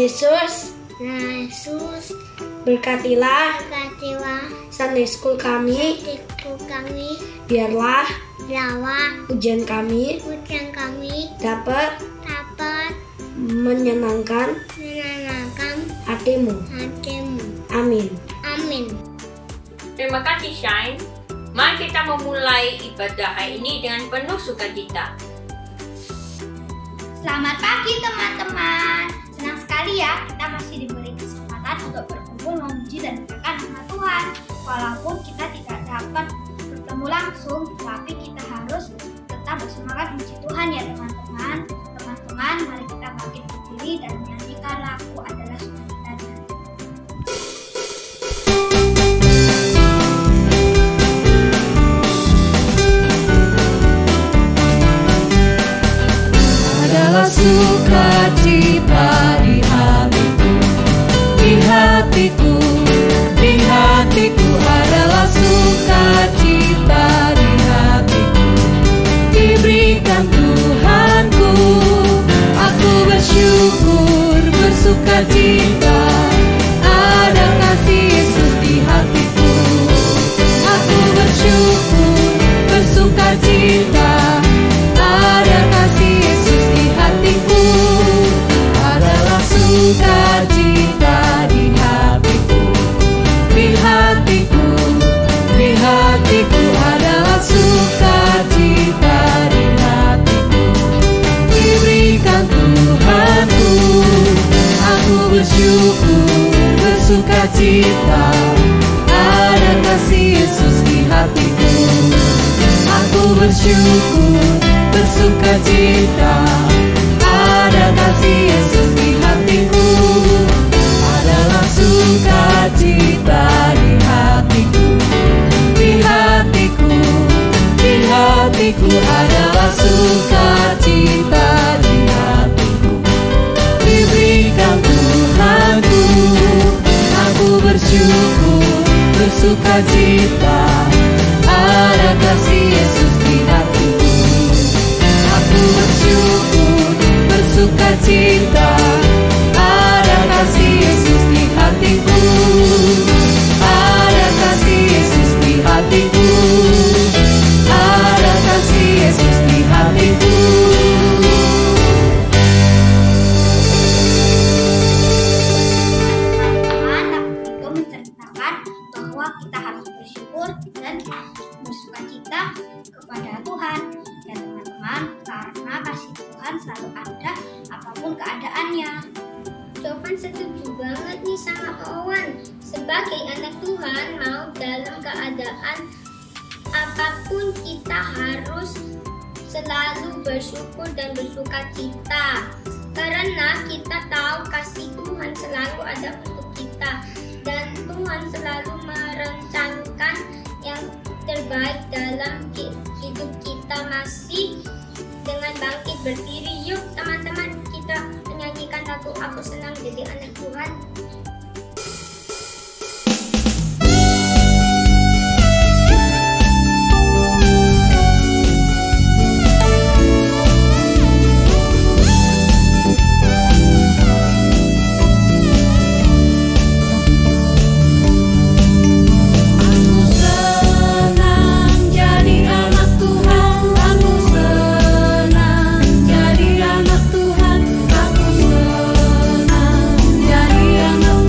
Yesus, berkatilah Sunday School kami, biarlah ujian kami dapat menyenangkan hatimu. Amin. Terima kasih Shine. Mari kita memulai ibadah hari ini dengan penuh sukacita. Selamat pagi teman-teman. Senang sekali ya kita masih diberi kesempatan untuk berkumpul memuji dan mendengarkan nama Tuhan. Walaupun kita tidak dapat bertemu langsung, tapi kita harus tetap bersemangat memuji Tuhan ya teman-teman. Teman-teman, mari kita bangkit berdiri dan menyanyikan lagu adalah sukacitanya. Adalah sukacita di hatiku, di hatiku, di hatiku adalah sukacita di hatiku, diberikan Tuhanku. Aku bersyukur, bersukacita, ada kasih Yesus di hatiku. Aku bersyukur, bersukacita, ada kasih Yesus di hatiku. Adalah sukacita di hatiku, di hatiku, di hatiku adalah sukacita di hatiku, diberikan Tuhanku. Aku bersyukur, bersukacita, ada kasih Yesus di hatiku. Aku bersyukur, bersukacita, ada kasih Yesus di hatiku. Adalah sukacita di hatiku, di hatiku, di hatiku adalah sukacita di hatiku, diberikan Tuhanku. Aku bersyukur, bersukacita, ada kasih Yesus di hatiku. Aku bersyukur, bersukacita, ada kasih Yesus di hatiku. Ada kasih Yesus di hatiku, ada kasih Yesus di hatiku. Itu menceritakan bahwa kita harus bersyukur dan bersukacita kepada Tuhan ya teman-teman, karena kasih Tuhan selalu ada apapun keadaannya. Jovan setuju banget nih sama Owen. Sebagai anak Tuhan, mau dalam keadaan apapun kita harus selalu bersyukur dan bersukacita, karena kita tahu kasih Tuhan selalu ada untuk kita dan Tuhan selalu merencanakan yang terbaik dalam hidup kita. Masih dengan bangkit berdiri, yuk teman-teman kita menyanyikan lagu Aku Senang Jadi Anak Tuhan. Jadi anak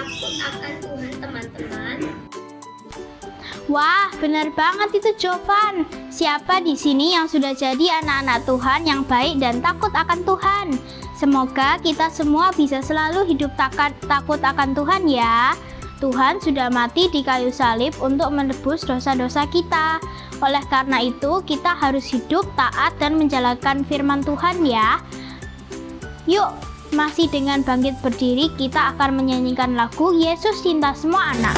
takut akan Tuhan, teman-teman? Wah, benar banget itu Jovan. Siapa di sini yang sudah jadi anak-anak Tuhan yang baik dan takut akan Tuhan? Semoga kita semua bisa selalu hidup takut akan Tuhan ya. Tuhan sudah mati di kayu salib untuk menebus dosa-dosa kita. Oleh karena itu, kita harus hidup taat dan menjalankan firman Tuhan ya. Yuk, masih dengan bangkit berdiri, kita akan menyanyikan lagu Yesus Cinta Semua Anak.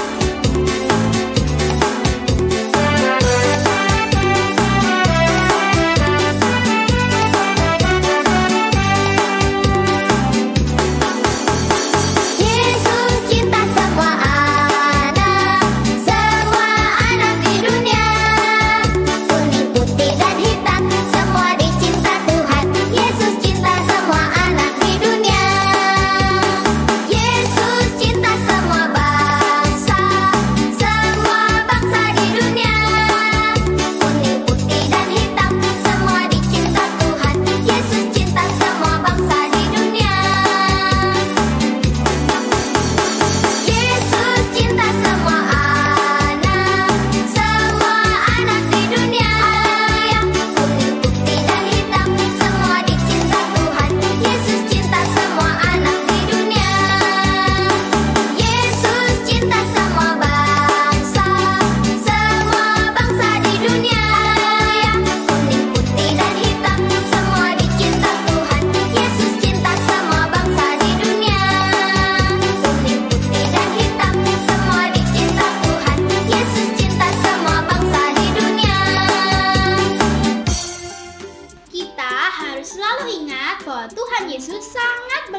Tuhan Yesus sangat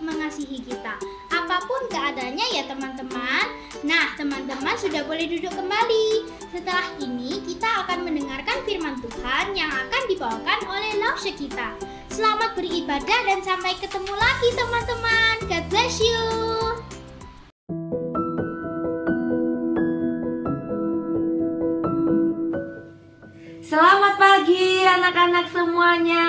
mengasihi kita, apapun keadaannya ya teman-teman. Nah, teman-teman sudah boleh duduk kembali. Setelah ini kita akan mendengarkan firman Tuhan yang akan dibawakan oleh Lause kita. Selamat beribadah dan sampai ketemu lagi teman-teman. God bless you. Selamat pagi anak-anak semuanya.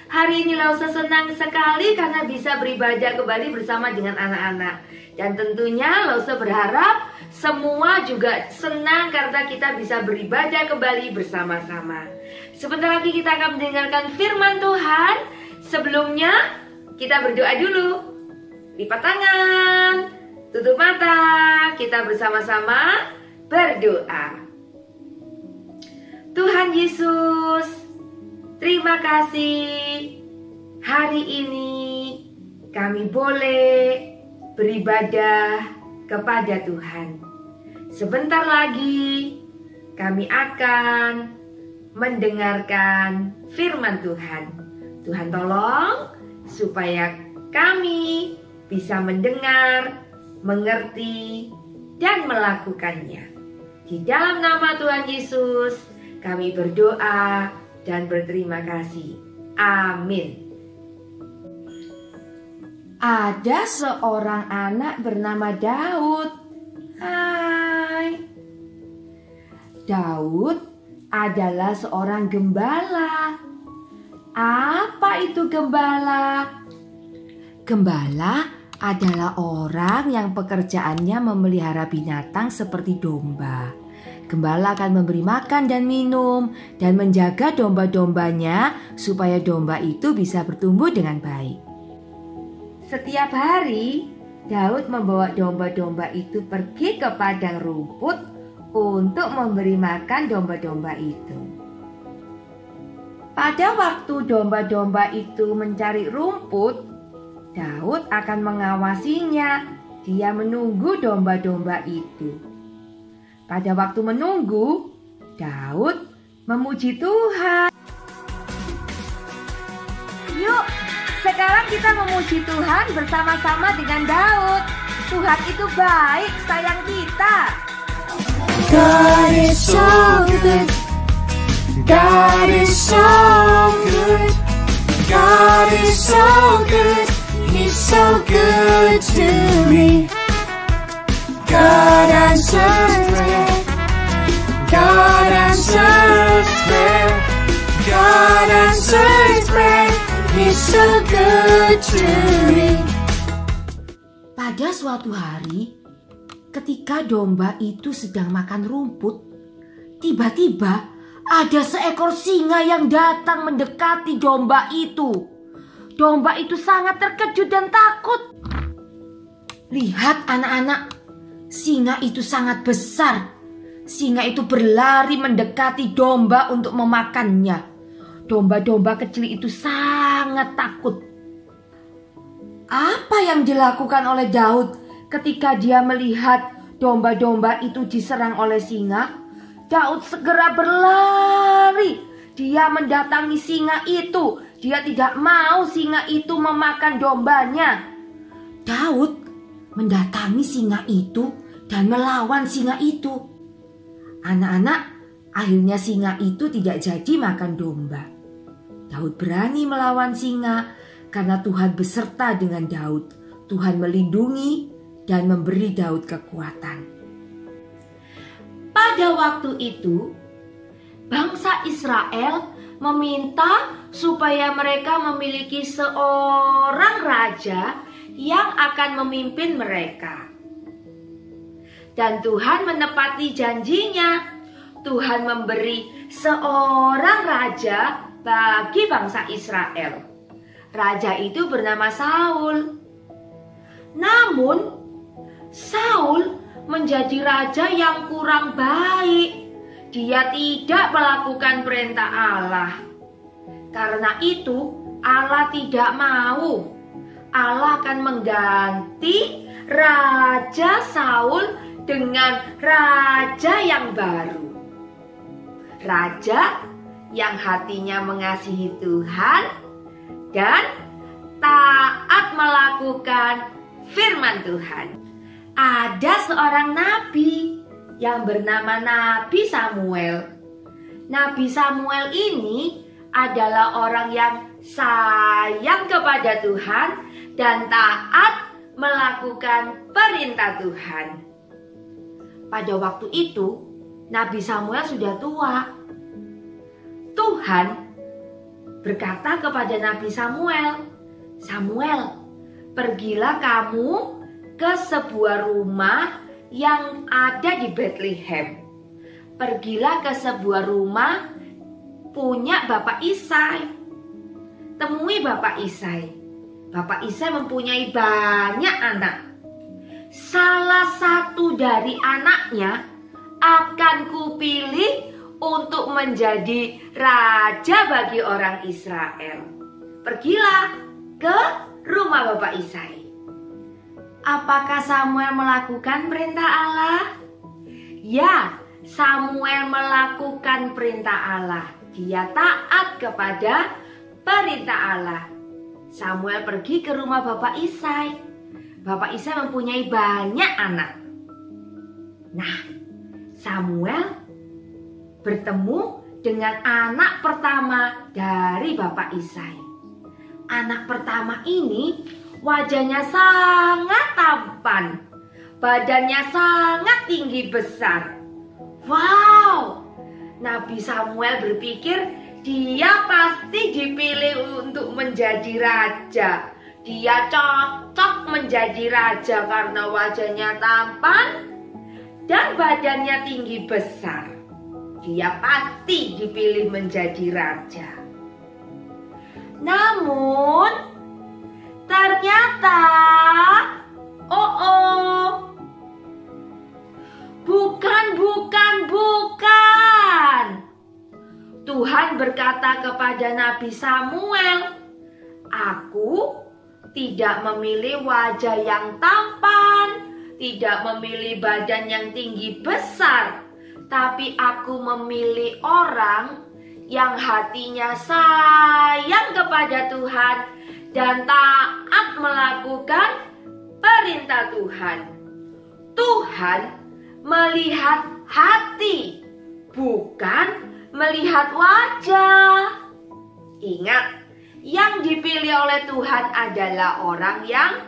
Hari ini Lause senang sekali karena bisa beribadah kembali bersama dengan anak-anak. Dan tentunya Lause berharap semua juga senang karena kita bisa beribadah kembali bersama-sama. Sebentar lagi kita akan mendengarkan firman Tuhan. Sebelumnya kita berdoa dulu. Lipat tangan, tutup mata, kita bersama-sama berdoa. Tuhan Yesus, terima kasih hari ini kami boleh beribadah kepada Tuhan. Sebentar lagi kami akan mendengarkan firman Tuhan. Tuhan tolong supaya kami bisa mendengar, mengerti, dan melakukannya. Di dalam nama Tuhan Yesus kami berdoa dan berterima kasih. Amin. Ada seorang anak bernama Daud. Hai. Daud adalah seorang gembala. Apa itu gembala? Gembala adalah orang yang pekerjaannya memelihara binatang seperti domba. Gembala akan memberi makan dan minum dan menjaga domba-dombanya supaya domba itu bisa bertumbuh dengan baik. Setiap hari, Daud membawa domba-domba itu pergi ke padang rumput untuk memberi makan domba-domba itu. Pada waktu domba-domba itu mencari rumput, Daud akan mengawasinya. Dia menunggu domba-domba itu. Pada waktu menunggu, Daud memuji Tuhan. Yuk, sekarang kita memuji Tuhan bersama-sama dengan Daud. Tuhan itu baik, sayang kita. God is so good. God is so good. God is so good. He's so good to me. God answers prayer. God answers prayer. God answers prayer. He's so good to me. Pagi Pada suatu hari, ketika domba itu sedang makan rumput, tiba-tiba ada seekor singa yang datang mendekati domba itu. Domba itu sangat terkejut dan takut. Lihat anak-anak, singa itu sangat besar. Singa itu berlari mendekati domba untuk memakannya. Domba-domba kecil itu sangat takut. Apa yang dilakukan oleh Daud ketika dia melihat domba-domba itu diserang oleh singa? Daud segera berlari. Dia mendatangi singa itu. Dia tidak mau singa itu memakan dombanya. Daud mendatangi singa itu dan melawan singa itu. Anak-anak, akhirnya singa itu tidak jadi makan domba. Daud berani melawan singa karena Tuhan beserta dengan Daud. Tuhan melindungi dan memberi Daud kekuatan. Pada waktu itu, bangsa Israel meminta supaya mereka memiliki seorang raja yang akan memimpin mereka. Dan Tuhan menepati janjinya. Tuhan memberi seorang raja bagi bangsa Israel. Raja itu bernama Saul. Namun, Saul menjadi raja yang kurang baik. Dia tidak melakukan perintah Allah. Karena itu, Allah tidak mau. Allah akan mengganti Raja Saul dengan raja yang baru. Raja yang hatinya mengasihi Tuhan dan taat melakukan firman Tuhan. Ada seorang nabi yang bernama Nabi Samuel. Nabi Samuel ini adalah orang yang sayang kepada Tuhan dan taat melakukan perintah Tuhan. Pada waktu itu, Nabi Samuel sudah tua. Tuhan berkata kepada Nabi Samuel, "Samuel, pergilah kamu ke sebuah rumah yang ada di Bethlehem. Pergilah ke sebuah rumah punya Bapak Isai. Temui Bapak Isai. Bapak Isai mempunyai banyak anak. Salah satu dari anaknya akan kupilih untuk menjadi raja bagi orang Israel. Pergilah ke rumah Bapak Isai." Apakah Samuel melakukan perintah Allah? Ya, Samuel melakukan perintah Allah. Dia taat kepada perintah Allah. Samuel pergi ke rumah Bapak Isai. Bapak Isai mempunyai banyak anak. Nah, Samuel bertemu dengan anak pertama dari Bapak Isai. Anak pertama ini wajahnya sangat tampan, badannya sangat tinggi besar. Wow, Nabi Samuel berpikir dia pasti dipilih untuk menjadi raja. Dia cocok menjadi raja karena wajahnya tampan dan badannya tinggi besar. Dia pasti dipilih menjadi raja. Namun ternyata, bukan. Tuhan berkata kepada Nabi Samuel, "Aku tidak memilih wajah yang tampan, tidak memilih badan yang tinggi besar, tapi aku memilih orang yang hatinya sayang kepada Tuhan dan taat melakukan perintah Tuhan." Tuhan melihat hati, bukan melihat wajah. Ingat, yang dipilih oleh Tuhan adalah orang yang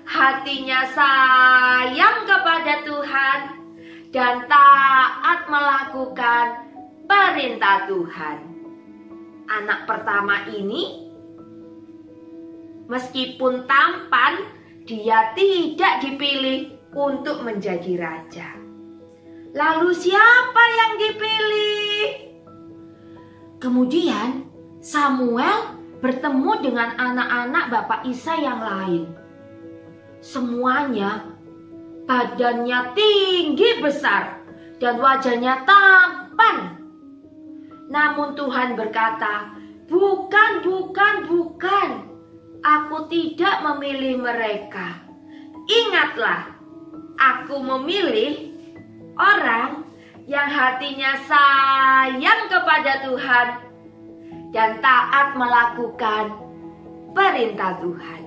hatinya sayang kepada Tuhan dan taat melakukan perintah Tuhan. Anak pertama ini meskipun tampan, dia tidak dipilih untuk menjadi raja. Lalu siapa yang dipilih? Kemudian Samuel bertemu dengan anak-anak Bapak Isai yang lain. Semuanya badannya tinggi besar dan wajahnya tampan. Namun Tuhan berkata, bukan. Aku tidak memilih mereka. Ingatlah, aku memilih orang yang hatinya sayang kepada Tuhan dan taat melakukan perintah Tuhan.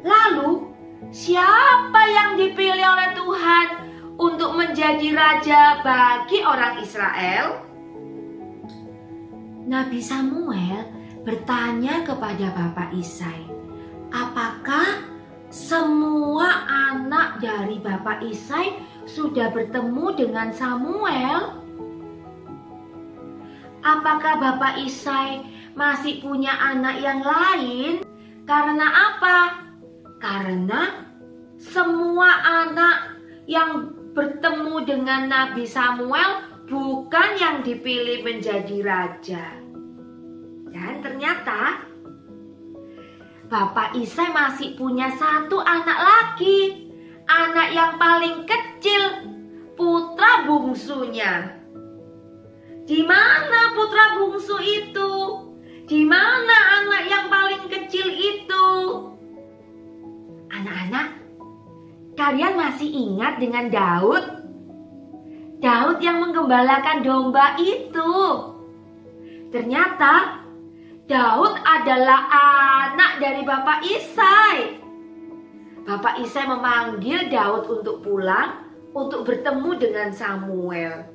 Lalu, siapa yang dipilih oleh Tuhan untuk menjadi raja bagi orang Israel? Nabi Samuel bertanya kepada Bapak Isai, apakah semua anak dari Bapak Isai sudah bertemu dengan Samuel? Apakah Bapak Isai masih punya anak yang lain? Karena apa? Karena semua anak yang bertemu dengan Nabi Samuel bukan yang dipilih menjadi raja. Dan ternyata Bapak Isai masih punya satu anak lagi, anak yang paling kecil, putra bungsunya. Di mana putra bungsu itu? Di mana anak yang paling kecil itu? Anak-anak, kalian masih ingat dengan Daud? Daud yang menggembalakan domba itu. Ternyata Daud adalah anak dari Bapak Isai. Bapak Isai memanggil Daud untuk pulang untuk bertemu dengan Samuel.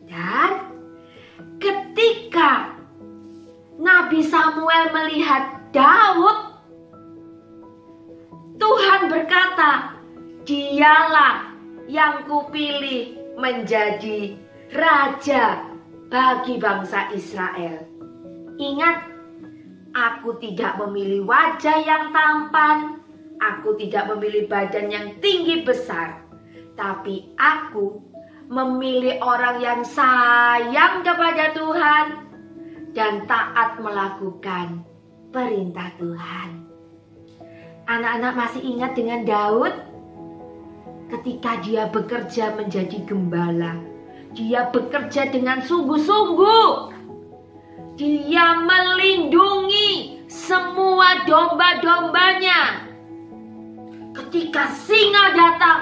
Dan ketika Nabi Samuel melihat Daud, Tuhan berkata, dialah yang kupilih menjadi raja bagi bangsa Israel. Ingat, aku tidak memilih wajah yang tampan, aku tidak memilih badan yang tinggi besar, tapi aku memilih orang yang sayang kepada Tuhan dan taat melakukan perintah Tuhan. Anak-anak masih ingat dengan Daud? Ketika dia bekerja menjadi gembala, dia bekerja dengan sungguh-sungguh. Dia melindungi semua domba-dombanya. Ketika singa datang,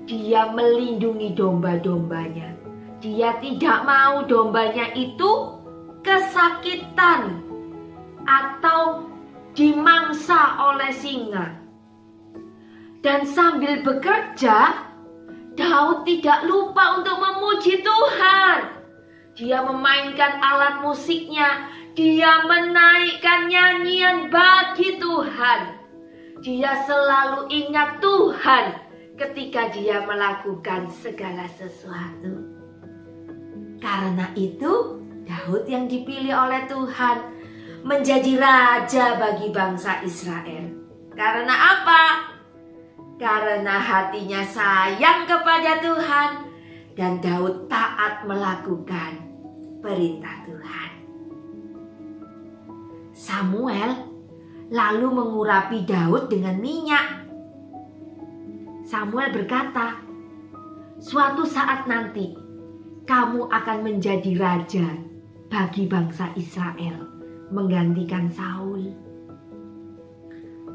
dia melindungi domba-dombanya. Dia tidak mau dombanya itu kesakitan atau dimangsa oleh singa. Dan sambil bekerja, Daud tidak lupa untuk memuji Tuhan. Dia memainkan alat musiknya, dia menaikkan nyanyian bagi Tuhan. Dia selalu ingat Tuhan ketika dia melakukan segala sesuatu. Karena itu, Daud yang dipilih oleh Tuhan menjadi raja bagi bangsa Israel. Karena apa? Karena hatinya sayang kepada Tuhan dan Daud taat melakukan perintah Tuhan. Samuel lalu mengurapi Daud dengan minyak. Samuel berkata, suatu saat nanti kamu akan menjadi raja bagi bangsa Israel, menggantikan Saul.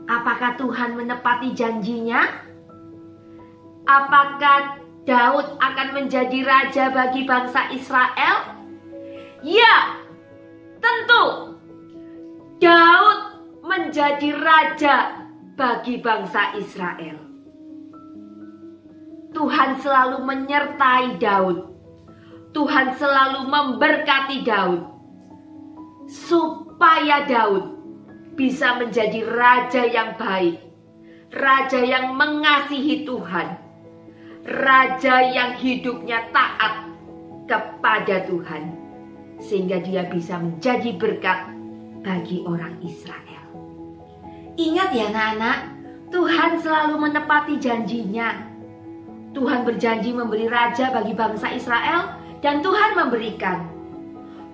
Apakah Tuhan menepati janjinya? Apakah Daud akan menjadi raja bagi bangsa Israel? Ya, tentu. Daud menjadi raja bagi bangsa Israel. Tuhan selalu menyertai Daud. Tuhan selalu memberkati Daud, supaya Daud bisa menjadi raja yang baik, raja yang mengasihi Tuhan, raja yang hidupnya taat kepada Tuhan, sehingga dia bisa menjadi berkat bagi orang Israel. Ingat ya anak-anak, Tuhan selalu menepati janjinya. Tuhan berjanji memberi raja bagi bangsa Israel dan Tuhan memberikan.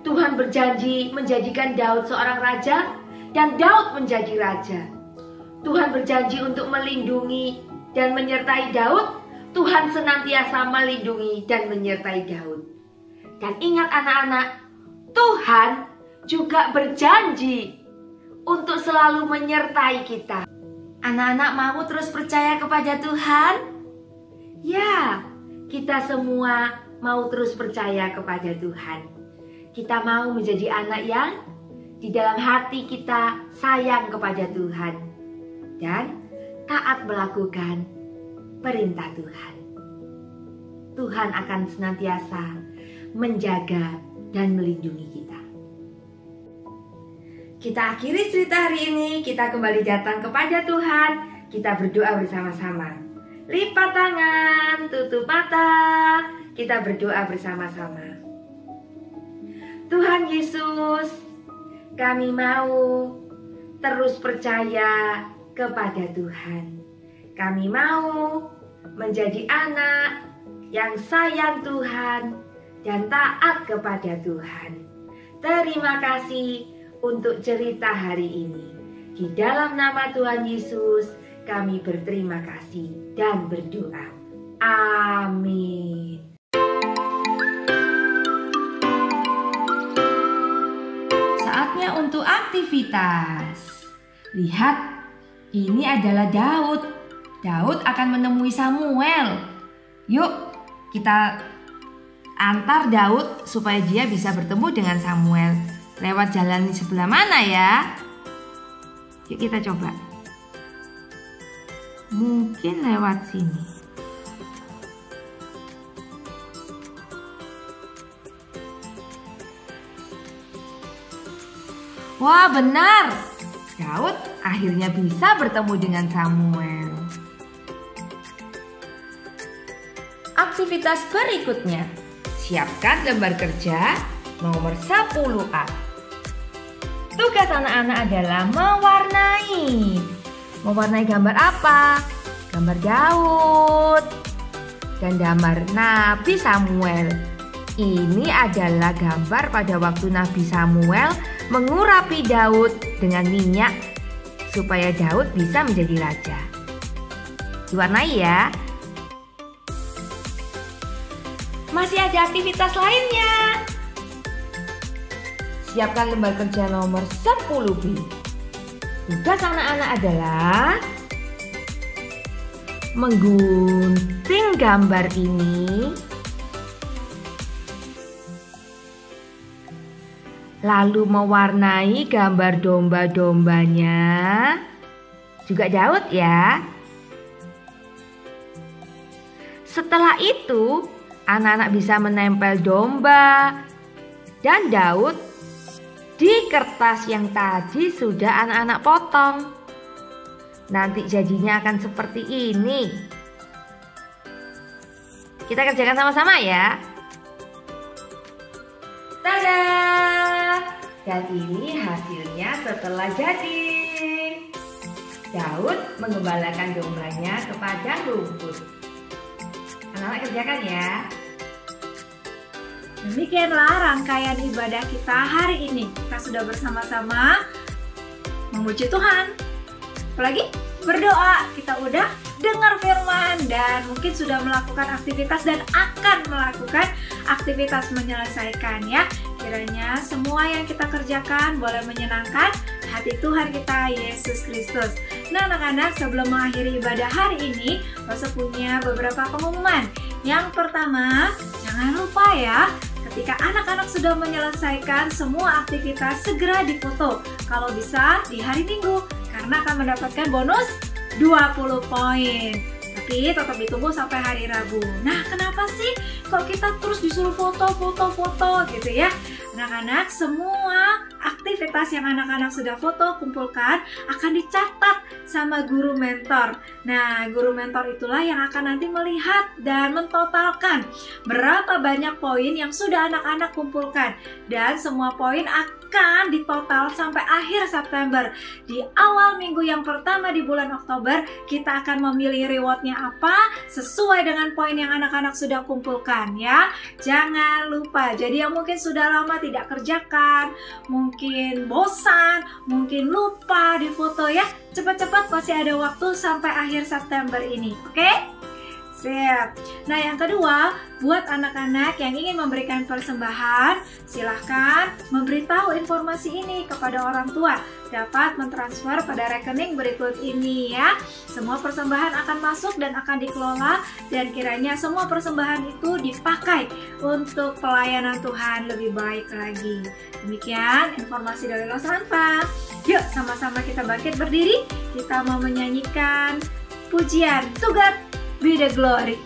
Tuhan berjanji menjadikan Daud seorang raja dan Daud menjadi raja. Tuhan berjanji untuk melindungi dan menyertai Daud. Tuhan senantiasa melindungi dan menyertai Daud. Dan ingat anak-anak, Tuhan juga berjanji untuk selalu menyertai kita. Anak-anak mau terus percaya kepada Tuhan? Ya, kita semua mau terus percaya kepada Tuhan. Kita mau menjadi anak yang di dalam hati kita sayang kepada Tuhan dan taat melakukan perintah Tuhan. Tuhan akan senantiasa menjaga dan melindungi kita. Kita akhiri cerita hari ini, kita kembali datang kepada Tuhan. Kita berdoa bersama-sama. Lipat tangan, tutup mata, kita berdoa bersama-sama. Tuhan Yesus, kami mau terus percaya kepada Tuhan. Kami mau menjadi anak yang sayang Tuhan dan taat kepada Tuhan. Terima kasih untuk cerita hari ini. Di dalam nama Tuhan Yesus, kami berterima kasih dan berdoa. Amin. Saatnya untuk aktivitas. Lihat, ini adalah Daud. Daud akan menemui Samuel. Yuk, kita antar Daud supaya dia bisa bertemu dengan Samuel. Lewat jalan di sebelah mana ya? Yuk kita coba. Mungkin lewat sini. Wah, benar. Daud akhirnya bisa bertemu dengan Samuel. Aktivitas berikutnya. Siapkan lembar kerja nomor 10A. Tugas anak-anak adalah mewarnai. Mewarnai gambar apa? Gambar Daud dan gambar Nabi Samuel. Ini adalah gambar pada waktu Nabi Samuel mengurapi Daud dengan minyak supaya Daud bisa menjadi raja. Diwarnai ya. Masih ada aktivitas lainnya. Siapkan lembar kerja nomor 10B. Tugas anak-anak adalah menggunting gambar ini, lalu mewarnai gambar domba-dombanya, juga Daud ya. Setelah itu, anak-anak bisa menempel domba dan Daud di kertas yang tadi sudah anak-anak potong. Nanti jadinya akan seperti ini. Kita kerjakan sama-sama ya. Tada! Dan ini hasilnya setelah jadi. Daud mengembalakan dombanya ke padang rumput. Anak-anak kerjakan ya. Demikianlah rangkaian ibadah kita hari ini. Kita sudah bersama-sama memuji Tuhan. Apalagi berdoa, kita udah dengar firman dan mungkin sudah melakukan aktivitas dan akan melakukan aktivitas menyelesaikan ya. Kiranya semua yang kita kerjakan boleh menyenangkan hati Tuhan kita Yesus Kristus. Nah anak-anak, sebelum mengakhiri ibadah hari ini, Rosa punya beberapa pengumuman. Yang pertama, jangan lupa ya, ketika anak-anak sudah menyelesaikan semua aktivitas, segera difoto. Kalau bisa di hari Minggu, karena akan mendapatkan bonus 20 poin. Tapi tetap ditunggu sampai hari Rabu. Nah, kenapa sih kok kita terus disuruh foto gitu ya? Anak-anak, semua aktivitas yang anak-anak sudah foto, kumpulkan, akan dicatat sama guru mentor. Nah, guru mentor itulah yang akan nanti melihat dan mentotalkan berapa banyak poin yang sudah anak-anak kumpulkan. Dan semua poin bahkan di total sampai akhir September. Di awal minggu yang pertama di bulan Oktober, kita akan memilih rewardnya apa sesuai dengan poin yang anak-anak sudah kumpulkan ya. Jangan lupa, jadi yang mungkin sudah lama tidak kerjakan, mungkin bosan, mungkin lupa di foto ya, cepat-cepat, masih ada waktu sampai akhir September ini, oke? Siap. Nah, yang kedua, buat anak-anak yang ingin memberikan persembahan, silahkan memberitahu informasi ini kepada orang tua. Dapat mentransfer pada rekening berikut ini ya. Semua persembahan akan masuk dan akan dikelola, dan kiranya semua persembahan itu dipakai untuk pelayanan Tuhan lebih baik lagi. Demikian informasi dari Los Anfa. Yuk, sama-sama kita bangkit berdiri. Kita mau menyanyikan pujian To God Be the Glory.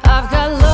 I've got love.